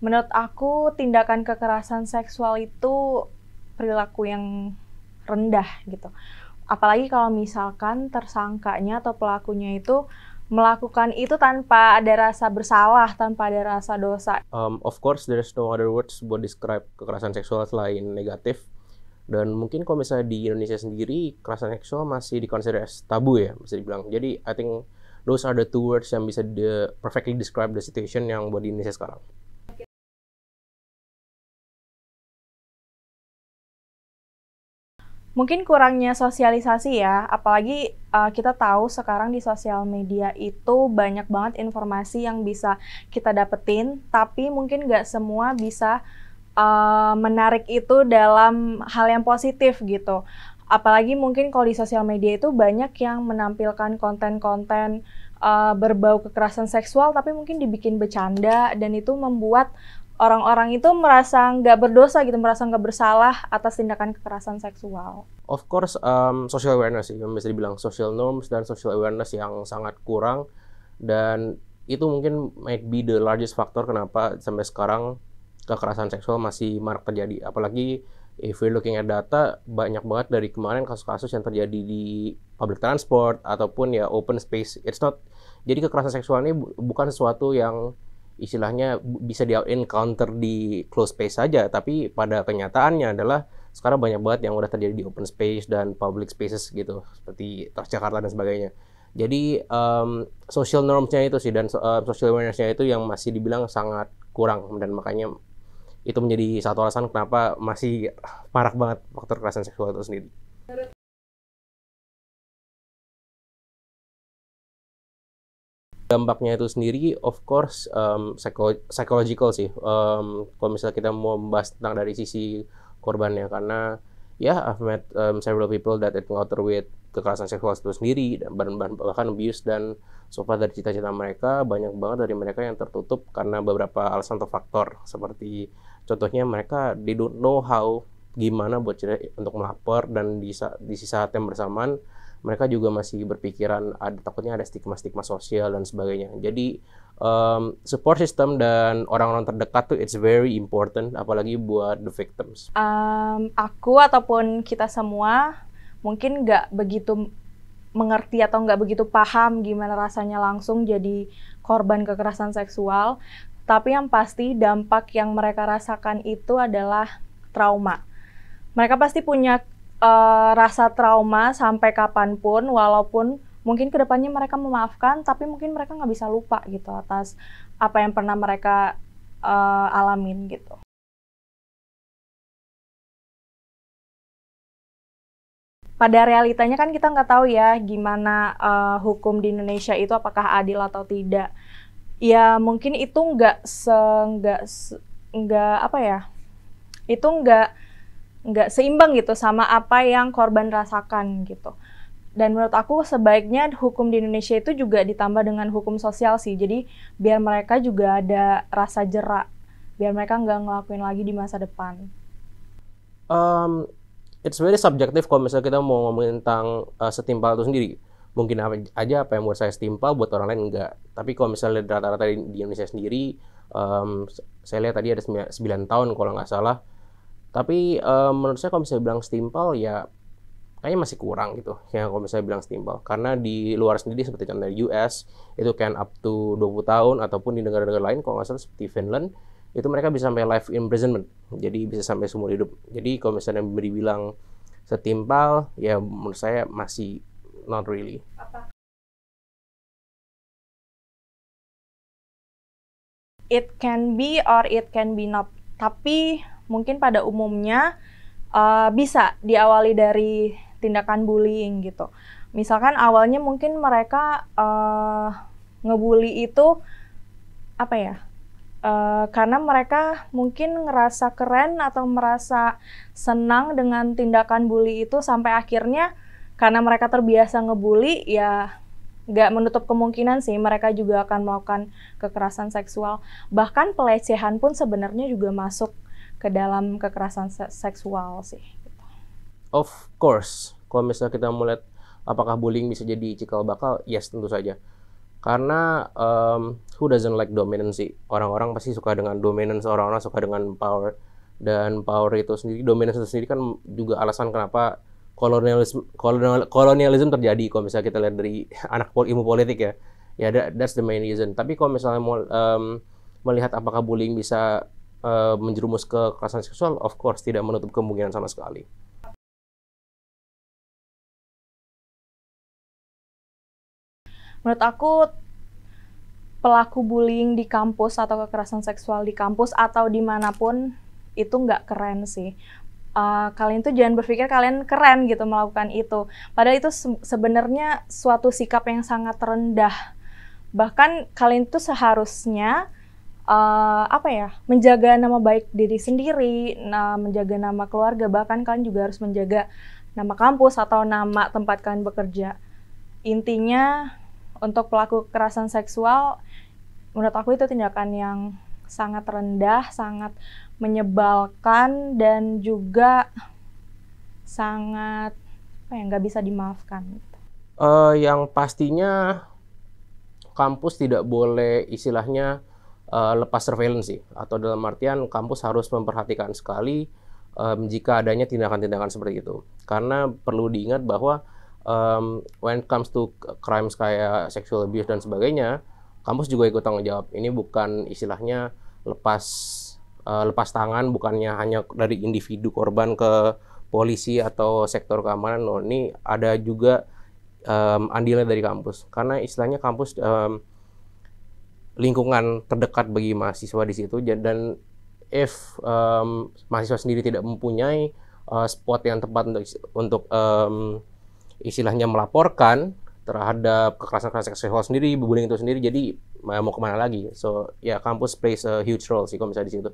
Menurut aku, tindakan kekerasan seksual itu perilaku yang rendah gitu. Apalagi kalau misalkan tersangkanya atau pelakunya itu melakukan itu tanpa ada rasa bersalah, tanpa ada rasa dosa. Of course, there's no other words buat describe kekerasan seksual selain negatif. Dan mungkin kalau misalnya di Indonesia sendiri, kekerasan seksual masih dikonsider as tabu ya, bisa dibilang. Jadi, I think those are the two words yang bisa perfectly describe the situation yang buat di Indonesia sekarang. Mungkin kurangnya sosialisasi ya, apalagi kita tahu sekarang di sosial media itu banyak banget informasi yang bisa kita dapetin, tapi mungkin nggak semua bisa menarik itu dalam hal yang positif gitu. Apalagi mungkin kalau di sosial media itu banyak yang menampilkan konten-konten berbau kekerasan seksual, tapi mungkin dibikin bercanda dan itu membuat orang-orang itu merasa nggak berdosa gitu, merasa nggak bersalah atas tindakan kekerasan seksual. Of course, social awareness sih, yang bisa dibilang social norms dan social awareness yang sangat kurang. Dan itu mungkin might be the largest factor kenapa sampai sekarang kekerasan seksual masih marak terjadi. Apalagi if we're looking at data, banyak banget dari kemarin kasus-kasus yang terjadi di public transport ataupun ya open space. Jadi kekerasan seksual ini bukan sesuatu yang istilahnya bisa di-encounter di close space saja, tapi pada kenyataannya adalah sekarang banyak banget yang udah terjadi di open space dan public spaces gitu, seperti Transjakarta dan sebagainya. Jadi social normsnya itu sih dan social awareness-nya itu yang masih dibilang sangat kurang, dan makanya itu menjadi satu alasan kenapa masih marak banget faktor kekerasan seksual itu sendiri. Dampaknya itu sendiri, of course, psychological sih. Kalau misalnya kita mau membahas tentang dari sisi korbannya, karena ya I've met several people that encounter with kekerasan seksual itu sendiri, dan bahkan abuse, dan so far dari cita-cita mereka, banyak banget dari mereka yang tertutup karena beberapa alasan atau faktor. Seperti contohnya mereka they don't know how gimana buat untuk melapor, dan di saat yang bersamaan mereka juga masih berpikiran takutnya ada stigma-stigma sosial dan sebagainya. Jadi support system dan orang-orang terdekat tuh it's very important, apalagi buat the victims. Aku ataupun kita semua mungkin nggak begitu mengerti atau nggak begitu paham gimana rasanya langsung jadi korban kekerasan seksual. Tapi yang pasti dampak yang mereka rasakan itu adalah trauma. Mereka pasti punya rasa trauma sampai kapanpun, walaupun mungkin kedepannya mereka memaafkan, tapi mungkin mereka nggak bisa lupa gitu atas apa yang pernah mereka alamin gitu. Pada realitanya kan kita nggak tahu ya gimana hukum di Indonesia itu apakah adil atau tidak. Ya mungkin itu nggak apa ya? Itu nggak seimbang gitu sama apa yang korban rasakan gitu. Dan menurut aku sebaiknya hukum di Indonesia itu juga ditambah dengan hukum sosial sih. Jadi biar mereka juga ada rasa jera, biar mereka nggak ngelakuin lagi di masa depan. It's very subjective kalau misalnya kita mau ngomongin tentang setimpal itu sendiri. Mungkin aja apa yang buat saya setimpal, buat orang lain enggak. Tapi kalau misalnya rata-rata di Indonesia sendiri, saya lihat tadi ada 9 tahun kalau nggak salah. Tapi menurut saya kalau misalnya bilang setimpal ya kayaknya masih kurang gitu ya kalau misalnya bilang setimpal. Karena di luar sendiri seperti contoh dari US itu kan up to 20 tahun, ataupun di negara-negara lain kalau nggak salah seperti Finland itu mereka bisa sampai life imprisonment. Jadi bisa sampai seumur hidup. Jadi kalau misalnya dibilang setimpal ya menurut saya masih not really. It can be or it can be not. Tapi mungkin pada umumnya bisa diawali dari tindakan bullying gitu. Misalkan awalnya mungkin mereka ngebully itu apa ya? Karena mereka mungkin ngerasa keren atau merasa senang dengan tindakan bully itu, sampai akhirnya karena mereka terbiasa ngebully ya nggak menutup kemungkinan sih mereka juga akan melakukan kekerasan seksual. Bahkan pelecehan pun sebenarnya juga masuk ke dalam kekerasan seksual sih. Of course, kalau misalnya kita melihat apakah bullying bisa jadi cikal bakal, yes tentu saja. Karena who doesn't like dominance sih? Orang-orang pasti suka dengan dominance, orang-orang suka dengan power. Dan power itu sendiri, dominance itu sendiri kan juga alasan kenapa kolonialisme terjadi. Kalau misalnya kita lihat dari anak ilmu politik ya, ya that's the main reason. Tapi kalau misalnya mau melihat apakah bullying bisa menjerumus ke kekerasan seksual, of course tidak menutup kemungkinan sama sekali. Menurut aku, pelaku bullying di kampus atau kekerasan seksual di kampus atau dimanapun itu nggak keren sih. Kalian tuh jangan berpikir kalian keren gitu melakukan itu. Padahal itu sebenarnya suatu sikap yang sangat rendah. Bahkan kalian tuh seharusnya menjaga nama baik diri sendiri, menjaga nama keluarga. Bahkan kalian juga harus menjaga nama kampus atau nama tempat kalian bekerja. Intinya, untuk pelaku kekerasan seksual, menurut aku itu tindakan yang sangat rendah, sangat menyebalkan, dan juga sangat nggak bisa dimaafkan. Yang pastinya kampus tidak boleh istilahnya lepas surveillance sih, atau dalam artian kampus harus memperhatikan sekali jika adanya tindakan-tindakan seperti itu. Karena perlu diingat bahwa when it comes to crimes kayak sexual abuse dan sebagainya, kampus juga ikut tanggung jawab. Ini bukan istilahnya lepas tangan, bukannya hanya dari individu korban ke polisi atau sektor keamanan. No, ini ada juga andilnya dari kampus. Karena istilahnya kampus lingkungan terdekat bagi mahasiswa di situ, dan if mahasiswa sendiri tidak mempunyai spot yang tepat untuk istilahnya melaporkan terhadap kekerasan seksual sendiri, bullying itu sendiri, jadi mau kemana lagi? So ya, kampus plays a huge role sih kalau misalnya di situ.